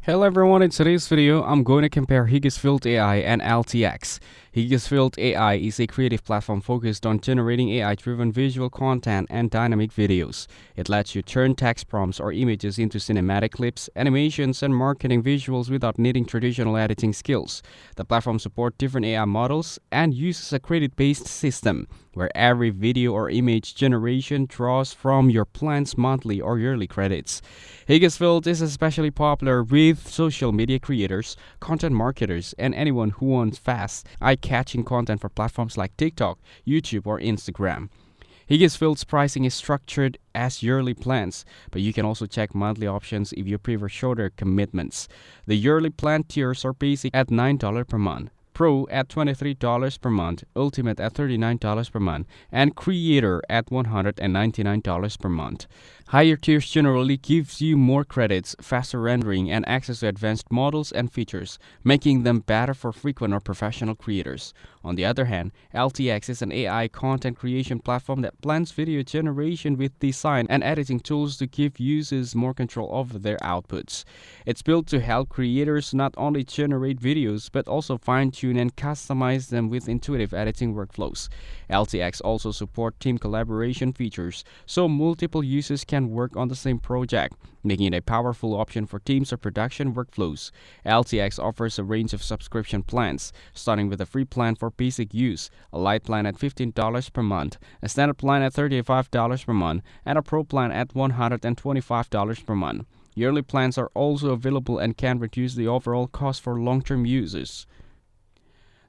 Hello everyone, in today's video, I'm going to compare Higgsfield AI and LTX. Higgsfield AI is a creative platform focused on generating AI-driven visual content and dynamic videos. It lets you turn text prompts or images into cinematic clips, animations, and marketing visuals without needing traditional editing skills. The platform supports different AI models and uses a credit-based system, where every video or image generation draws from your plan's monthly or yearly credits. Higgsfield is especially popular with social media creators, content marketers, and anyone who wants fast, eye-catching content for platforms like TikTok, YouTube, or Instagram. Higgsfield's pricing is structured as yearly plans, but you can also check monthly options if you prefer shorter commitments. The yearly plan tiers are basic at $9 per month, Pro at $23 per month, Ultimate at $39 per month, and Creator at $199 per month. Higher tiers generally gives you more credits, faster rendering, and access to advanced models and features, making them better for frequent or professional creators. On the other hand, LTX is an AI content creation platform that blends video generation with design and editing tools to give users more control over their outputs. It's built to help creators not only generate videos, but also fine-tune and customize them with intuitive editing workflows. LTX also supports team collaboration features, so multiple users can work on the same project, making it a powerful option for teams or production workflows. LTX offers a range of subscription plans, starting with a free plan for basic use, a light plan at $15 per month, a standard plan at $35 per month, and a pro plan at $125 per month. Yearly plans are also available and can reduce the overall cost for long-term users.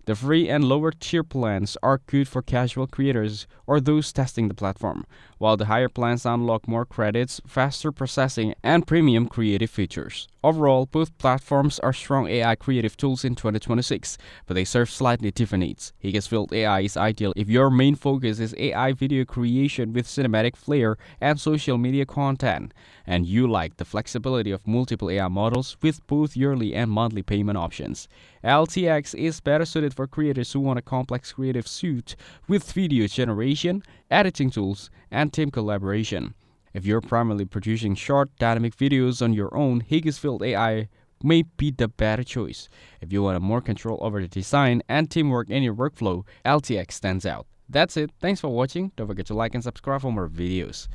The free and lower tier plans are good for casual creators or those testing the platform, while the higher plans unlock more credits, faster processing, and premium creative features. Overall, both platforms are strong AI creative tools in 2026, but they serve slightly different needs. Higgsfield AI is ideal if your main focus is AI video creation with cinematic flair and social media content, and you like the flexibility of multiple AI models with both yearly and monthly payment options. LTX is better suited for creators who want a complex creative suite with video generation, editing tools, and team collaboration. If you're primarily producing short, dynamic videos on your own, Higgsfield AI may be the better choice. If you want more control over the design and teamwork in your workflow, LTX stands out. That's it. Thanks for watching. Don't forget to like and subscribe for more videos.